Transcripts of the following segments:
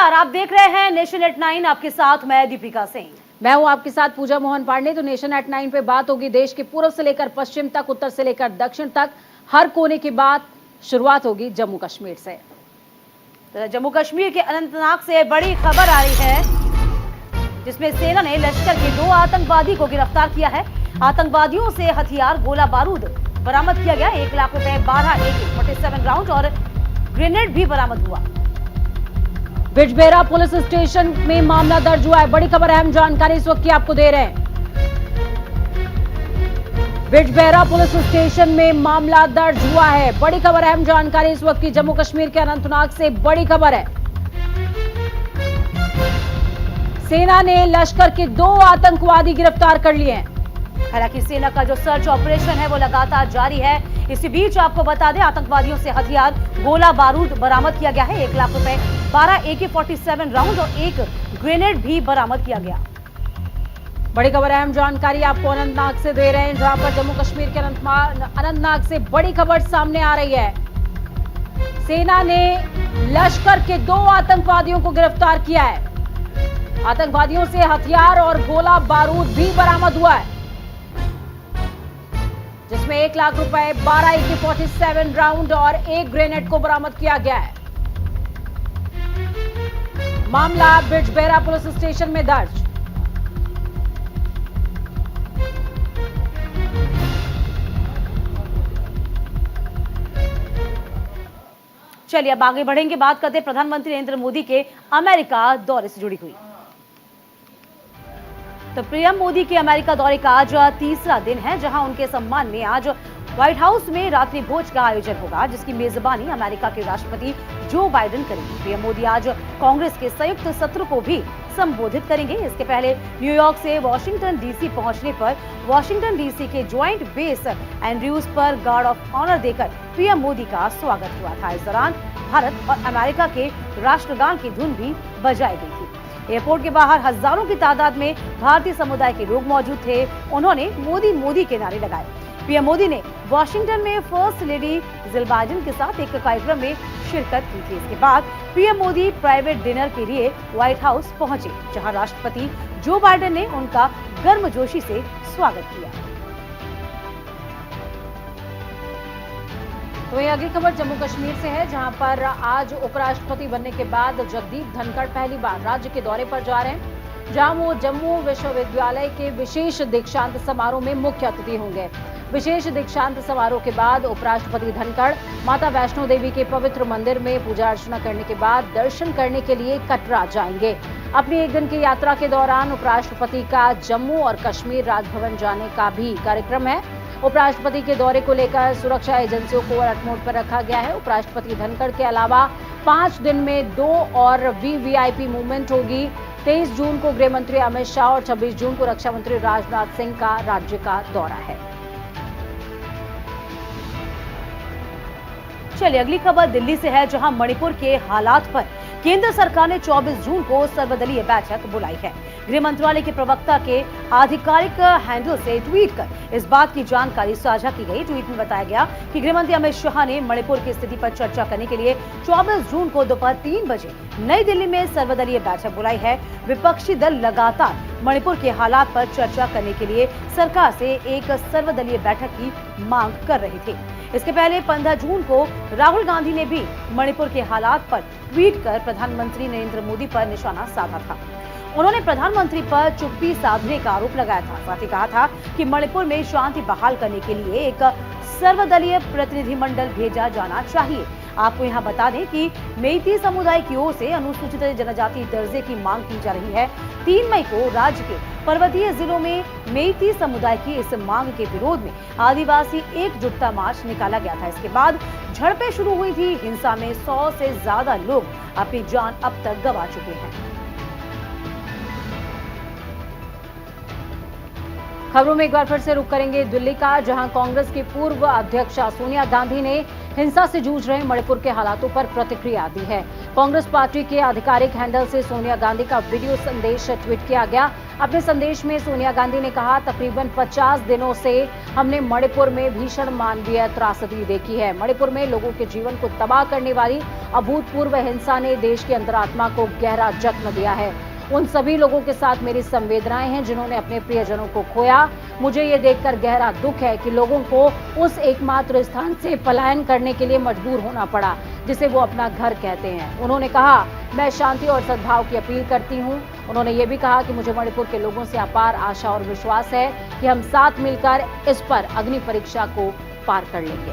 नमस्कार, आप देख रहे हैं नेशन एट 9। आपके साथ मैं दीपिका सिंह। मैं हूं आपके साथ पूजा मोहन पांडे। तो नेशन एट 9 पे बात होगी देश के पूर्व से लेकर पश्चिम तक, उत्तर से लेकर दक्षिण तक, हर कोने की बात। शुरुआत होगी जम्मू कश्मीर से। तो जम्मू कश्मीर के अनंतनाग से बड़ी खबर आ रही है, जिसमें सेना ने लश्कर के 2 आतंकवादी को गिरफ्तार किया है। आतंकवादियों से हथियार, गोला बारूद बरामद किया गया। 1 लाख रुपए, 12 AK-47 राउंड और ग्रेनेड भी बरामद हुआ। बिजबेहरा पुलिस स्टेशन में मामला दर्ज हुआ है। बड़ी खबर, अहम जानकारी इस वक्त की आपको दे रहे हैं। बिजबेहरा पुलिस स्टेशन में मामला दर्ज हुआ है। बड़ी खबर, अहम जानकारी इस वक्त की जम्मू कश्मीर के अनंतनाग से बड़ी खबर है। सेना ने लश्कर के 2 आतंकवादी गिरफ्तार कर लिए हैं। हालांकि सेना का जो सर्च ऑपरेशन है वो लगातार जारी है। इसी बीच आपको बता दें, आतंकवादियों से हथियार, गोला बारूद बरामद किया गया है। 1 लाख रुपए, 12 AK-47 राउंड और 1 ग्रेनेड भी बरामद किया गया। बड़ी खबर, अहम जानकारी आपको अनंतनाग से दे रहे हैं, जहां पर जम्मू कश्मीर के अनंतनाग से बड़ी खबर सामने आ रही है। सेना ने लश्कर के 2 आतंकवादियों को गिरफ्तार किया है। आतंकवादियों से हथियार और गोला बारूद भी बरामद हुआ है, जिसमें 1 लाख रुपए, 12 AK-47 राउंड और 1 ग्रेनेड को बरामद किया गया है। मामला बिजबेहरा पुलिस स्टेशन में दर्ज। चलिए अब आगे बढ़ेंगे, बात करते हैं प्रधानमंत्री नरेंद्र मोदी के अमेरिका दौरे से जुड़ी हुई। तो पीएम मोदी के अमेरिका दौरे का आज तीसरा दिन है, जहां उनके सम्मान में आज व्हाइट हाउस में रात्रि भोज का आयोजन होगा, जिसकी मेजबानी अमेरिका के राष्ट्रपति जो बाइडेन करेंगे। पीएम मोदी आज कांग्रेस के संयुक्त सत्र को भी संबोधित करेंगे। इसके पहले न्यूयॉर्क से वॉशिंगटन डीसी पहुंचने पर वॉशिंगटन डीसी के ज्वाइंट बेस एंड्रयूज पर गार्ड ऑफ ऑनर देकर पीएम मोदी का स्वागत हुआ था। इस दौरान भारत और अमेरिका के राष्ट्रगान की धुन भी बजाई गई थी। एयरपोर्ट के बाहर हजारों की तादाद में भारतीय समुदाय के लोग मौजूद थे। उन्होंने मोदी मोदी के नारे लगाए। पीएम मोदी ने वॉशिंगटन में फर्स्ट लेडी जिल बाइडेन के साथ एक कार्यक्रम में शिरकत की थी। इसके बाद पीएम मोदी प्राइवेट डिनर के लिए व्हाइट हाउस पहुंचे, जहां राष्ट्रपति जो बाइडेन ने उनका गर्मजोशी से स्वागत किया। तो ये अगली खबर जम्मू कश्मीर से है, जहां पर आज उपराष्ट्रपति बनने के बाद जगदीप धनखड़ पहली बार राज्य के दौरे पर जा रहे हैं, जहां वो जम्मू विश्वविद्यालय के विशेष दीक्षांत समारोह में मुख्य अतिथि होंगे। विशेष दीक्षांत समारोह के बाद उपराष्ट्रपति धनखड़ माता वैष्णो देवी के पवित्र मंदिर में पूजा अर्चना करने के बाद दर्शन करने के लिए कटरा जाएंगे। अपनी 1 दिन की यात्रा के दौरान उपराष्ट्रपति का जम्मू और कश्मीर राजभवन जाने का भी कार्यक्रम है। उपराष्ट्रपति के दौरे को लेकर सुरक्षा एजेंसियों को अलर्ट मोड पर रखा गया है। उपराष्ट्रपति धनखड़ के अलावा 5 दिन में 2 और वीवीआईपी मूवमेंट होगी। 23 जून को गृह मंत्री अमित शाह और 26 जून को रक्षा मंत्री राजनाथ सिंह का राज्य का दौरा है। चलिए अगली खबर दिल्ली से है, जहां मणिपुर के हालात पर केंद्र सरकार ने 24 जून को सर्वदलीय बैठक बुलाई है। गृह मंत्रालय के प्रवक्ता के आधिकारिक हैंडल से ट्वीट कर इस बात की जानकारी साझा की गई। ट्वीट में बताया गया कि गृह मंत्री अमित शाह ने मणिपुर की स्थिति पर चर्चा करने के लिए 24 जून को दोपहर 3 बजे नई दिल्ली में सर्वदलीय बैठक बुलाई है। विपक्षी दल लगातार मणिपुर के हालात पर चर्चा करने के लिए सरकार से एक सर्वदलीय बैठक की मांग कर रहे थे। इसके पहले 15 जून को राहुल गांधी ने भी मणिपुर के हालात पर ट्वीट कर प्रधानमंत्री नरेंद्र मोदी पर निशाना साधा था। उन्होंने प्रधानमंत्री पर चुप्पी साधने का आरोप लगाया था। साथ ही कहा था कि मणिपुर में शांति बहाल करने के लिए एक सर्वदलीय प्रतिनिधिमंडल भेजा जाना चाहिए। आपको यहां बता दें कि मेइती समुदाय की ओर से अनुसूचित जनजाति दर्जे की मांग की जा रही है। 3 मई को राज्य के पर्वतीय जिलों में मेइती समुदाय की इस मांग के विरोध में आदिवासी एकजुटता मार्च निकाला गया था। इसके बाद झड़पें शुरू हुई थी। हिंसा में 100 से ज्यादा लोग अपनी जान अब तक गंवा चुके हैं। खबरों में एक बार फिर से रुख करेंगे दिल्ली का, जहां कांग्रेस की पूर्व अध्यक्षा सोनिया गांधी ने हिंसा से जूझ रहे मणिपुर के हालातों पर प्रतिक्रिया दी है। कांग्रेस पार्टी के आधिकारिक हैंडल से सोनिया गांधी का वीडियो संदेश ट्वीट किया गया। अपने संदेश में सोनिया गांधी ने कहा, तकरीबन 50 दिनों से हमने मणिपुर में भीषण मानवीय त्रासदी देखी है। मणिपुर में लोगों के जीवन को तबाह करने वाली अभूतपूर्व हिंसा ने देश की अंतरात्मा को गहरा जख्म दिया है। उन सभी लोगों के साथ मेरी संवेदनाएं हैं जिन्होंने अपने प्रियजनों को खोया। मुझे ये देखकर गहरा दुख है कि लोगों को उस एकमात्र स्थान से पलायन करने के लिए मजबूर होना पड़ा जिसे वो अपना घर कहते हैं। उन्होंने कहा, मैं शांति और सद्भाव की अपील करती हूँ। उन्होंने ये भी कहा कि मुझे मणिपुर के लोगों से अपार आशा और विश्वास है कि हम साथ मिलकर इस पर अग्नि परीक्षा को पार कर लेंगे।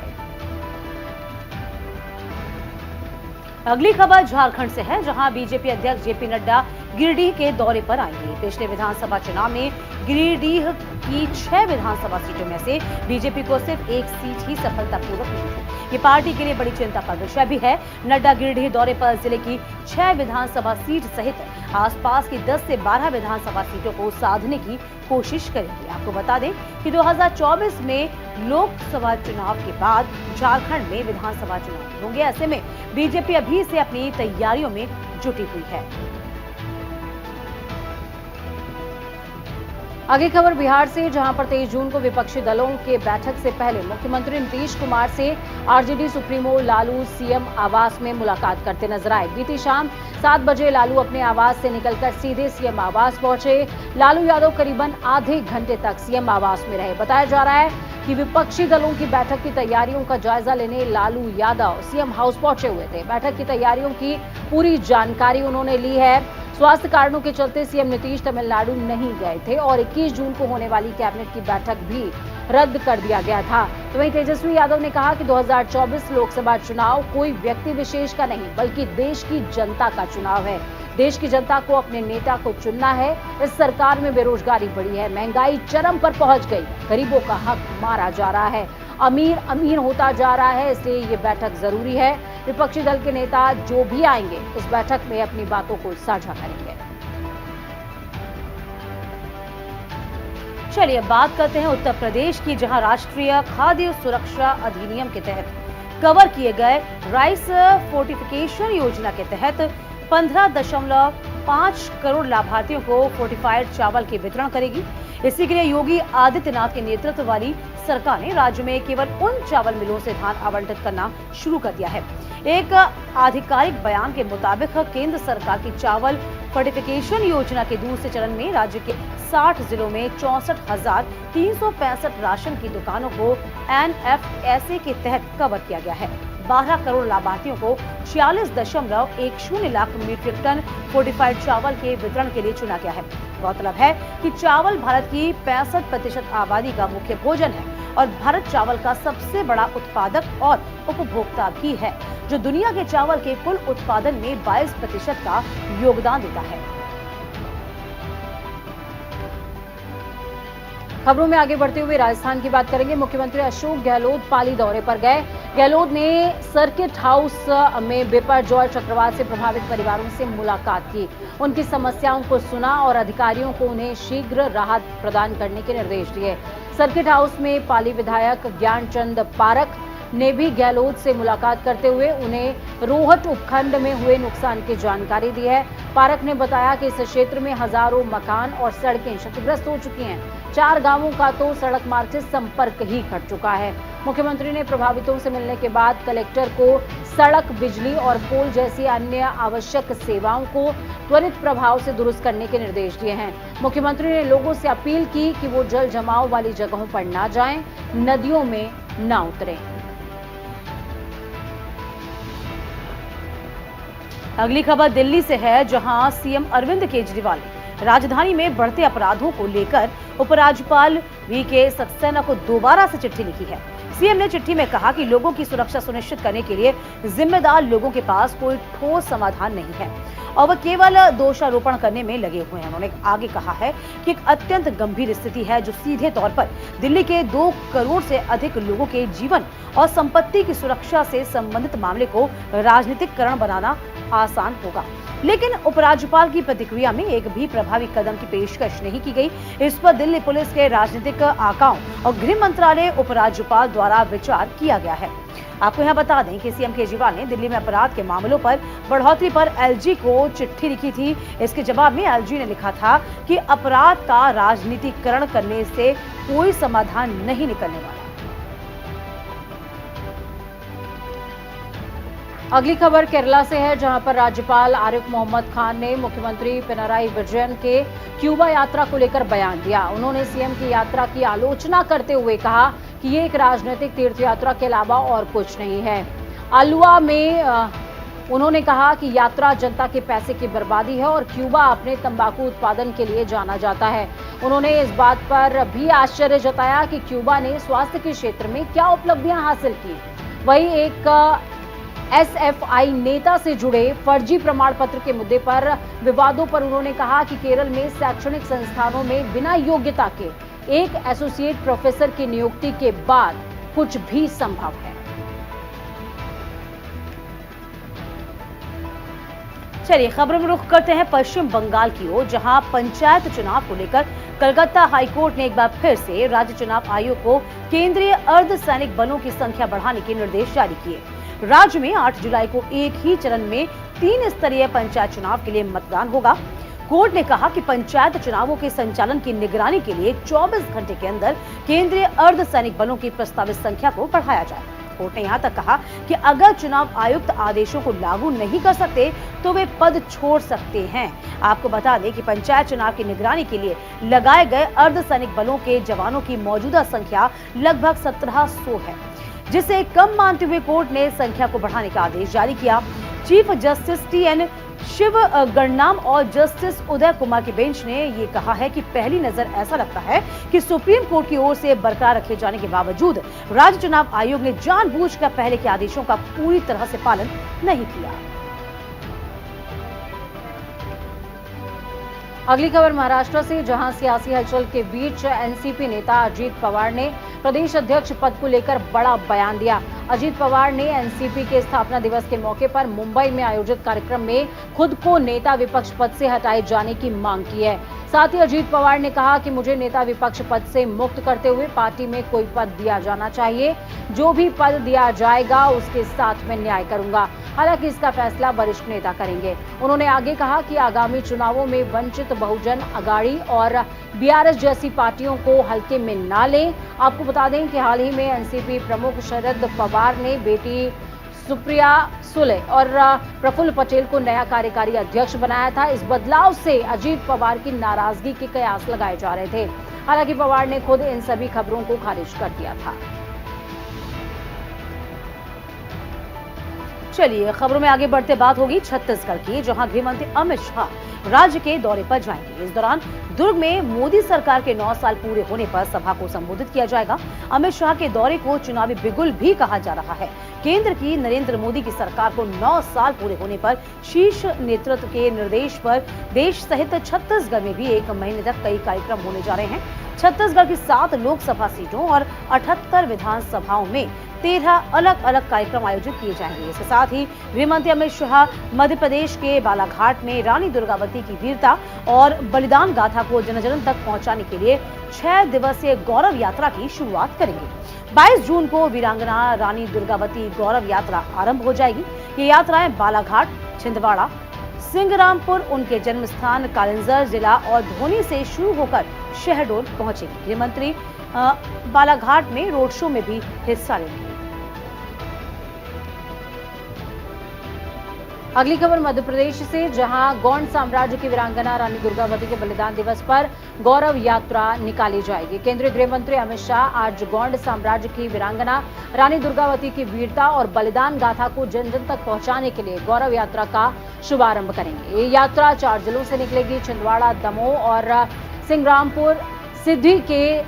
अगली खबर झारखंड से है, जहां बीजेपी अध्यक्ष जेपी नड्डा गिरिडीह के दौरे पर आएंगे। पिछले विधानसभा चुनाव में गिरिडीह की 6 विधानसभा सीटों में से बीजेपी को सिर्फ 1 सीट ही सफलतापूर्वक मिली थी। ये पार्टी के लिए बड़ी चिंता का विषय भी है। नड्डा गिरिडीह दौरे पर जिले की 6 विधानसभा सीट सहित आसपास की 10 से 12 विधानसभा सीटों को साधने की कोशिश करेंगे। आपको बता दें कि 2024 में लोकसभा चुनाव के बाद झारखंड में विधानसभा चुनाव होंगे। ऐसे में बीजेपी अभी से अपनी तैयारियों में जुटी हुई है। आगे खबर बिहार से, जहां पर 23 जून को विपक्षी दलों के बैठक से पहले मुख्यमंत्री नीतीश कुमार से आरजेडी सुप्रीमो लालू सीएम आवास में मुलाकात करते नजर आए। बीती शाम 7 बजे लालू अपने आवास से निकलकर सीधे सीएम आवास पहुंचे। लालू यादव करीबन आधे घंटे तक सीएम आवास में रहे। बताया जा रहा है कि विपक्षी दलों की बैठक की तैयारियों का जायजा लेने लालू यादव सीएम हाउस पहुंचे हुए थे। बैठक की तैयारियों की पूरी जानकारी उन्होंने ली है। स्वास्थ्य कारणों के चलते सीएम नीतीश तमिलनाडु नहीं गए थे और 21 जून को होने वाली कैबिनेट की बैठक भी रद्द कर दिया गया था। तो वहीं तेजस्वी यादव ने कहा कि 2024 लोकसभा चुनाव कोई व्यक्ति विशेष का नहीं बल्कि देश की जनता का चुनाव है। देश की जनता को अपने नेता को चुनना है। इस सरकार में बेरोजगारी बढ़ी है, महंगाई चरम पर पहुंच गई, गरीबों का हक मारा जा रहा है, अमीर अमीर होता जा रहा है, इसलिए ये बैठक जरूरी है। विपक्षी दल के नेता जो भी आएंगे इस बैठक में अपनी बातों को साझा करेंगे। चलिए अब बात करते हैं उत्तर प्रदेश की, जहां राष्ट्रीय खाद्य सुरक्षा अधिनियम के तहत कवर किए गए राइस फोर्टिफिकेशन योजना के तहत 15.5 करोड़ लाभार्थियों को फोर्टिफाइड चावल के वितरण करेगी। इसी के लिए योगी आदित्यनाथ के नेतृत्व वाली सरकार ने राज्य में केवल उन चावल मिलों से धान आवंटित करना शुरू कर दिया है। एक आधिकारिक बयान के मुताबिक केंद्र सरकार की चावल फोर्टिफिकेशन योजना के दूसरे चरण में राज्य के 60 जिलों में 64,365 राशन की दुकानों को NFSA के तहत कवर किया गया है। 12 करोड़ लाभार्थियों को 46.10 लाख मीट्रिक टन फोर्टिफाइड चावल के वितरण के लिए चुना गया है। गौरतलब है कि चावल भारत की 65% आबादी का मुख्य भोजन है और भारत चावल का सबसे बड़ा उत्पादक और उपभोक्ता भी है, जो दुनिया के चावल के कुल उत्पादन में 22% का योगदान देता है। खबरों में आगे बढ़ते हुए राजस्थान की बात करेंगे। मुख्यमंत्री अशोक गहलोत पाली दौरे पर गए। गहलोत ने सर्किट हाउस में बिपरजॉय चक्रवात से प्रभावित परिवारों से मुलाकात की, उनकी समस्याओं को सुना और अधिकारियों को उन्हें शीघ्र राहत प्रदान करने के निर्देश दिए। सर्किट हाउस में पाली विधायक ज्ञानचंद पारख ने भी गहलोत से मुलाकात करते हुए उन्हें रोहट उपखंड में हुए नुकसान की जानकारी दी है। पारख ने बताया कि इस क्षेत्र में हजारों मकान और सड़कें क्षतिग्रस्त हो चुकी हैं। 4 गांवों का तो सड़क मार्ग से संपर्क ही कट चुका है। मुख्यमंत्री ने प्रभावितों से मिलने के बाद कलेक्टर को सड़क, बिजली और पोल जैसी अन्य आवश्यक सेवाओं को त्वरित प्रभाव से दुरुस्त करने के निर्देश दिए हैं। मुख्यमंत्री ने लोगों से अपील की कि वो जल जमाव वाली जगहों पर न जाएं, नदियों में न उतरें। अगली खबर दिल्ली से है, जहां सीएम अरविंद केजरीवाल ने राजधानी में बढ़ते अपराधों को लेकर उपराज्यपाल वीके सक्सेना को दोबारा से चिट्ठी लिखी है। सीएम ने चिट्ठी में कहा कि लोगों की सुरक्षा सुनिश्चित करने के लिए जिम्मेदार लोगों के पास कोई ठोस समाधान नहीं है और वह केवल दोषारोपण करने में लगे हुए हैं। उन्होंने आगे कहा है कि एक अत्यंत गंभीर स्थिति है जो सीधे तौर पर दिल्ली के 2 करोड़ से अधिक लोगों के जीवन और संपत्ति की सुरक्षा से संबंधित मामले को राजनीतिकरण बनाना आसान होगा। लेकिन उपराज्यपाल की प्रतिक्रिया में एक भी प्रभावी कदम की पेशकश नहीं की गई। इस पर दिल्ली पुलिस के राजनीतिक आकाओं और गृह मंत्रालय उपराज्यपाल द्वारा विचार किया गया है। आपको यहाँ बता दें कि सीएम केजरीवाल ने दिल्ली में अपराध के मामलों पर बढ़ोतरी पर एलजी को चिट्ठी लिखी थी। इसके जवाब में एलजी ने लिखा था कि अपराध का राजनीतिकरण करने से कोई समाधान नहीं निकलने वाला। अगली खबर केरला से है, जहां पर राज्यपाल आरिफ मोहम्मद खान ने मुख्यमंत्री पिनराई विजयन के क्यूबा यात्रा को लेकर बयान दिया। उन्होंने सीएम की यात्रा की आलोचना करते हुए कहा कि ये एक राजनीतिक तीर्थ यात्रा के अलावा और कुछ नहीं है। आलुआ में उन्होंने कहा कि यात्रा जनता के पैसे की बर्बादी है और क्यूबा अपने तंबाकू उत्पादन के लिए जाना जाता है। उन्होंने इस बात पर भी आश्चर्य जताया कि क्यूबा ने स्वास्थ्य के क्षेत्र में क्या उपलब्धियां हासिल की। वहीं एक एसएफआई नेता से जुड़े फर्जी प्रमाण पत्र के मुद्दे पर विवादों पर उन्होंने कहा कि केरल में शैक्षणिक संस्थानों में बिना योग्यता के एक एसोसिएट प्रोफेसर की नियुक्ति के बाद कुछ भी संभव है। चलिए खबरों में रुख करते हैं पश्चिम बंगाल की ओर, जहां पंचायत चुनाव को लेकर कलकत्ता हाईकोर्ट ने एक बार फिर से राज्य चुनाव आयोग को केंद्रीय अर्धसैनिक बलों की संख्या बढ़ाने के निर्देश जारी किए। राज्य में 8 जुलाई को एक ही चरण में 3 स्तरीय पंचायत चुनाव के लिए मतदान होगा। कोर्ट ने कहा कि पंचायत चुनावों के संचालन की निगरानी के लिए 24 घंटे के अंदर केंद्रीय अर्धसैनिक बलों की प्रस्तावित संख्या को बढ़ाया जाए। कोर्ट ने यहां तक कहा कि अगर चुनाव आयुक्त आदेशों को लागू नहीं कर सकते तो वे पद छोड़ सकते हैं। आपको बता दें कि पंचायत चुनाव की निगरानी के लिए लगाए गए अर्धसैनिक बलों के जवानों की मौजूदा संख्या लगभग 1700 है, जिसे कम मानते हुए कोर्ट ने संख्या को बढ़ाने का आदेश जारी किया। चीफ जस्टिस टीएन शिव गणनाम और जस्टिस उदय कुमार की बेंच ने ये कहा है कि पहली नजर ऐसा लगता है कि सुप्रीम कोर्ट की ओर से बरकरार रखे जाने के बावजूद राज्य चुनाव आयोग ने जानबूझकर पहले के आदेशों का पूरी तरह से पालन नहीं किया। अगली खबर महाराष्ट्र से, जहां सियासी हलचल के बीच एनसीपी नेता अजीत पवार ने प्रदेश अध्यक्ष पद को लेकर बड़ा बयान दिया। अजीत पवार ने एनसीपी के स्थापना दिवस के मौके पर मुंबई में आयोजित कार्यक्रम में खुद को नेता विपक्ष पद से हटाए जाने की मांग की है। साथ ही अजीत पवार ने कहा कि मुझे नेता विपक्ष पद से मुक्त करते हुए पार्टी में कोई पद दिया जाना चाहिए। जो भी पद दिया जाएगा उसके साथ मैं न्याय करूंगा। हालांकि इसका फैसला वरिष्ठ नेता करेंगे। उन्होंने आगे कहा कि आगामी चुनावों में वंचित बहुजन अघाड़ी और बीआरएस जैसी पार्टियों को हल्के में ना लें। आपको बता दें कि हाल ही में एनसीपी प्रमुख शरद पवार ने बेटी सुप्रिया सुले और प्रफुल्ल पटेल को नया कार्यकारी अध्यक्ष बनाया था। इस बदलाव से अजीत पवार की नाराजगी के कयास लगाए जा रहे थे। हालांकि पवार ने खुद इन सभी खबरों को खारिज कर दिया था। चलिए खबरों में आगे बढ़ते बात होगी छत्तीसगढ़ की, जहां गृह मंत्री अमित शाह राज्य के दौरे पर जाएंगे। इस दौरान दुर्ग में मोदी सरकार के 9 साल पूरे होने पर सभा को संबोधित किया जाएगा। अमित शाह के दौरे को चुनावी बिगुल भी कहा जा रहा है। केंद्र की नरेंद्र मोदी की सरकार को 9 साल पूरे होने पर शीर्ष नेतृत्व के निर्देश पर देश सहित छत्तीसगढ़ में भी 1 महीने तक कई कार्यक्रम होने जा रहे हैं। छत्तीसगढ़ की 7 लोकसभा सीटों और 78 विधानसभाओं में 13 अलग अलग कार्यक्रम आयोजित किए जाएंगे। इसके साथ ही गृह मंत्री अमित शाह मध्य प्रदेश के बालाघाट में रानी दुर्गावती की वीरता और बलिदान गाथा को जन जन तक पहुंचाने के लिए 6 दिवसीय गौरव यात्रा की शुरुआत करेंगे। 22 जून को वीरांगना रानी दुर्गावती गौरव यात्रा आरंभ हो जाएगी। ये यात्राएं बालाघाट, छिंदवाड़ा, सिंगरामपुर, उनके जन्म स्थान कालिंजर जिला और धोनी से शुरू होकर शहडोल पहुंचेगी। गृह मंत्री बालाघाट में रोड शो में भी हिस्सा लेंगे। अगली खबर मध्य प्रदेश से, जहां गौंड साम्राज्य की वीरांगना रानी दुर्गावती के बलिदान दिवस पर गौरव यात्रा निकाली जाएगी। केंद्रीय गृह मंत्री अमित शाह आज गौंड साम्राज्य की वीरांगना रानी दुर्गावती की वीरता और बलिदान गाथा को जन जन तक पहुंचाने के लिए गौरव यात्रा का शुभारंभ करेंगे। ये यात्रा 4 जिलों से निकलेगी। छिंदवाड़ा, दमोह और सिंगरामपुर, सिद्धि के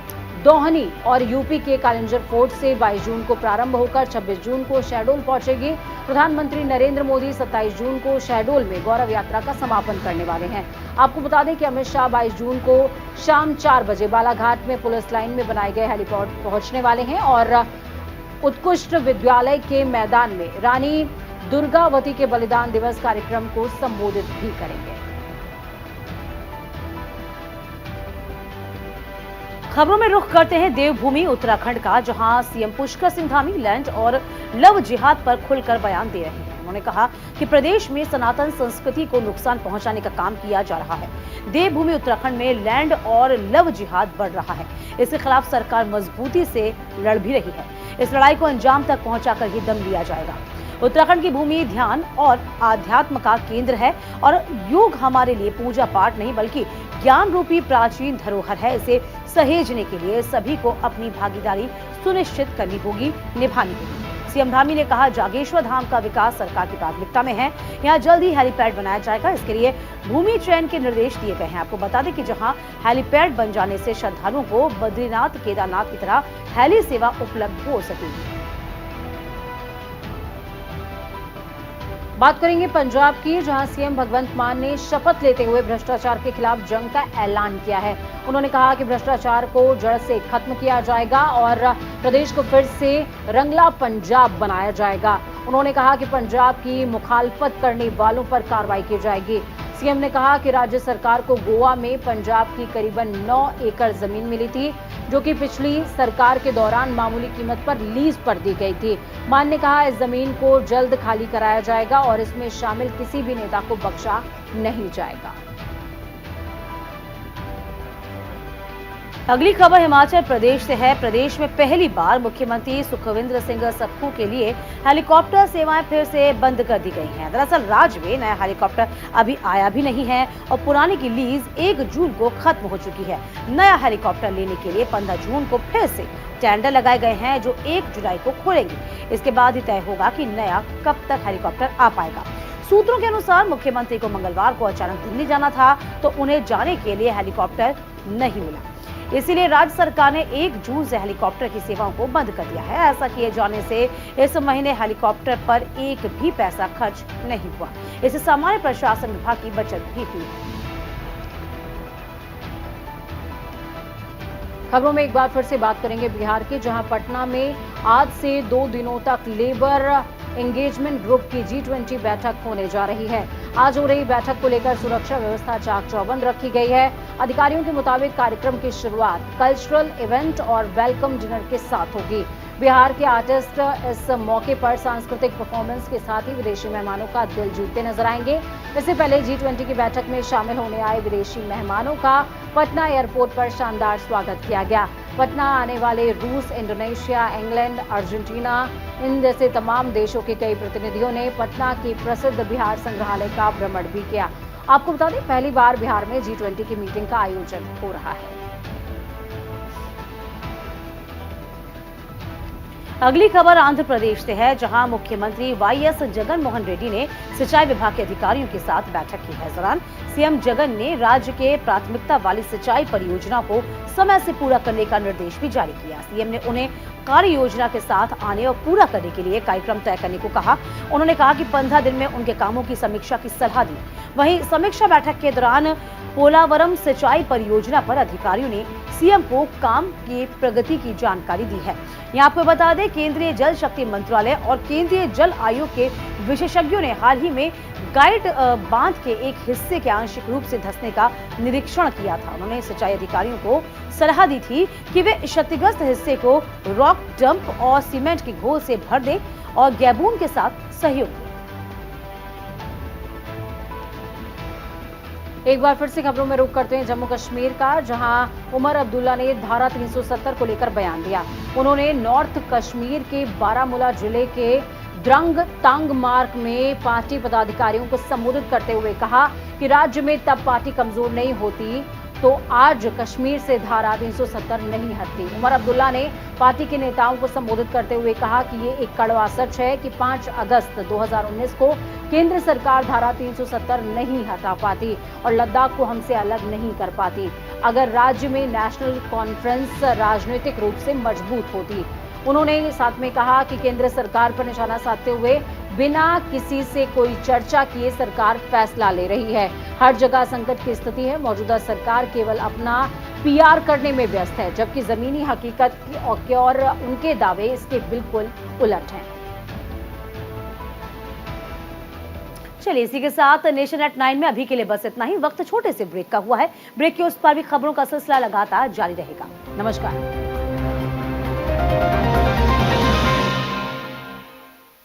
दोहनी और यूपी के कालिंजर फोर्ट से 22 जून को प्रारंभ होकर 26 जून को शहडोल पहुंचेगी। प्रधानमंत्री नरेंद्र मोदी 27 जून को शहडोल में गौरव यात्रा का समापन करने वाले हैं। आपको बता दें कि अमित शाह 22 जून को शाम 4 बजे बालाघाट में पुलिस लाइन में बनाए गए हेलीपैड पहुंचने वाले हैं और उत्कृष्ट विद्यालय के मैदान में रानी दुर्गावती के बलिदान दिवस कार्यक्रम को संबोधित भी करेंगे। खबरों में रुख करते हैं देवभूमि उत्तराखंड का, जहां सीएम पुष्कर सिंह धामी लैंड और लव जिहाद पर खुलकर बयान दे रहे हैं। उन्होंने कहा कि प्रदेश में सनातन संस्कृति को नुकसान पहुंचाने का काम किया जा रहा है। देवभूमि उत्तराखंड में लैंड और लव जिहाद बढ़ रहा है। इसके खिलाफ सरकार मजबूती से लड़ भी रही है। इस लड़ाई को अंजाम तक पहुंचाकर ही दम लिया जाएगा। उत्तराखंड की भूमि ध्यान और आध्यात्म का केंद्र है और योग हमारे लिए पूजा पाठ नहीं बल्कि ज्ञान रूपी प्राचीन धरोहर है। इसे सहेजने के लिए सभी को अपनी भागीदारी सुनिश्चित करनी होगी, निभानी होगी। सीएम धामी ने कहा, जागेश्वर धाम का विकास सरकार की प्राथमिकता में है। यहाँ जल्द ही हेलीपैड बनाया जाएगा। इसके लिए भूमि चयन के निर्देश दिए गए हैं। आपको बता दें कि जहां हेलीपैड बन जाने से श्रद्धालुओं को बद्रीनाथ केदारनाथ की तरह हेली सेवा उपलब्ध हो सकेगी। बात करेंगे पंजाब की, जहां सीएम भगवंत मान ने शपथ लेते हुए भ्रष्टाचार के खिलाफ जंग का ऐलान किया है। उन्होंने कहा कि भ्रष्टाचार को जड़ से खत्म किया जाएगा और प्रदेश को फिर से रंगला पंजाब बनाया जाएगा। उन्होंने कहा कि पंजाब की मुखालफत करने वालों पर कार्रवाई की जाएगी। सीएम ने कहा कि राज्य सरकार को गोवा में पंजाब की करीबन 9 एकड़ जमीन मिली थी, जो कि पिछली सरकार के दौरान मामूली कीमत पर लीज पर दी गई थी। मान ने कहा, इस जमीन को जल्द खाली कराया जाएगा और इसमें शामिल किसी भी नेता को बख्शा नहीं जाएगा। अगली खबर हिमाचल प्रदेश से है। प्रदेश में पहली बार मुख्यमंत्री सुखविंदर सिंह सुक्खू के लिए हेलीकॉप्टर सेवाएं फिर से बंद कर दी गई हैं। दरअसल राज्य में नया हेलीकॉप्टर अभी आया भी नहीं है और पुराने की लीज 1 जून को खत्म हो चुकी है। नया हेलीकॉप्टर लेने के लिए 15 जून को फिर से टेंडर लगाए गए हैं, जो 1 जुलाई को खुलेंगे। इसके बाद ही तय होगा कि नया कब तक हेलीकॉप्टर आ पाएगा। सूत्रों के अनुसार मुख्यमंत्री को मंगलवार को अचानक दिल्ली जाना था, तो उन्हें जाने के लिए हेलीकॉप्टर नहीं मिला। इसीलिए राज्य सरकार ने 1 जून से हेलीकॉप्टर की सेवाओं को बंद कर दिया है। ऐसा किए जाने से इस महीने हेलीकॉप्टर पर एक भी पैसा खर्च नहीं हुआ। इससे सामान्य प्रशासन विभाग की बचत भी हुई है। खबरों में एक बार फिर से बात करेंगे बिहार की, जहां पटना में आज से 2 दिनों तक लेबर एंगेजमेंट ग्रुप की G20 बैठक होने जा रही है। आज हो रही बैठक को लेकर सुरक्षा व्यवस्था चाक चौबंद रखी गई है। अधिकारियों के मुताबिक कार्यक्रम की शुरुआत कल्चरल इवेंट और वेलकम डिनर के साथ होगी। बिहार के आर्टिस्ट इस मौके पर सांस्कृतिक परफॉर्मेंस के साथ ही विदेशी मेहमानों का दिल जीतते नजर आएंगे। इससे पहले G20 की बैठक में शामिल होने आए विदेशी मेहमानों का पटना एयरपोर्ट पर शानदार स्वागत किया गया। पटना आने वाले रूस, इंडोनेशिया, इंग्लैंड, अर्जेंटीना, इन जैसे तमाम देशों के कई प्रतिनिधियों ने पटना की प्रसिद्ध बिहार संग्रहालय का भ्रमण भी किया। आपको बता दें, पहली बार बिहार में G20 की मीटिंग का आयोजन हो रहा है। अगली खबर आंध्र प्रदेश से है, जहां मुख्यमंत्री वाईएस जगन मोहन रेड्डी ने सिंचाई विभाग के अधिकारियों के साथ बैठक की है। इस दौरान सीएम जगन ने राज्य के प्राथमिकता वाली सिंचाई परियोजनाओं को समय से पूरा करने का निर्देश भी जारी किया। सीएम ने उन्हें कार्य योजना के साथ आने और पूरा करने के लिए कार्यक्रम तय करने को कहा। उन्होंने कहा कि 15 दिन में उनके कामों की समीक्षा की सलाह दी। वहीं समीक्षा बैठक के दौरान पोलावरम सिंचाई परियोजना पर अधिकारियों ने सीएम को काम की प्रगति की जानकारी दी है। यहाँ आपको बता दें, केंद्रीय जल शक्ति मंत्रालय और केंद्रीय जल आयोग के विशेषज्ञों ने हाल ही में गाइड बांध के एक हिस्से के आंशिक रूप से धंसने का निरीक्षण किया था। उन्होंने सिंचाई अधिकारियों को सलाह दी थी कि वे क्षतिग्रस्त हिस्से को रॉक डंप और सीमेंट की घोल से भर दें और गैबून के साथ सहयोग दें। एक बार फिर से खबरों में रुख करते हैं जम्मू कश्मीर का, जहां उमर अब्दुल्ला ने धारा 370 को लेकर बयान दिया। उन्होंने नॉर्थ कश्मीर के बारामूला जिले के द्रंग तांग मार्ग में पार्टी पदाधिकारियों को संबोधित करते हुए कहा कि राज्य में तब पार्टी कमजोर नहीं होती तो आज कश्मीर से धारा 370 नहीं हटती। उमर अब्दुल्ला ने पार्टी के नेताओं को संबोधित करते हुए कहा कि ये एक कड़वा सच है कि 5 अगस्त 2019 को केंद्र सरकार धारा 370 नहीं हटा पाती और लद्दाख को हमसे अलग नहीं कर पाती अगर राज्य में नेशनल कॉन्फ्रेंस राजनीतिक रूप से मजबूत होती। उन्होंने साथ में कहा कि केंद्र सरकार पर निशाना साधते हुए बिना किसी से कोई चर्चा किए सरकार फैसला ले रही है। हर जगह संकट की स्थिति है। मौजूदा सरकार केवल अपना पीआर करने में व्यस्त है, जबकि जमीनी हकीकत और उनके दावे इसके बिल्कुल उलट हैं। चलिए, इसी के साथ नेशन एट 9 में अभी के लिए बस इतना ही। वक्त छोटे से ब्रेक का हुआ है। ब्रेक के उस पर भी खबरों का सिलसिला लगातार जारी रहेगा। नमस्कार।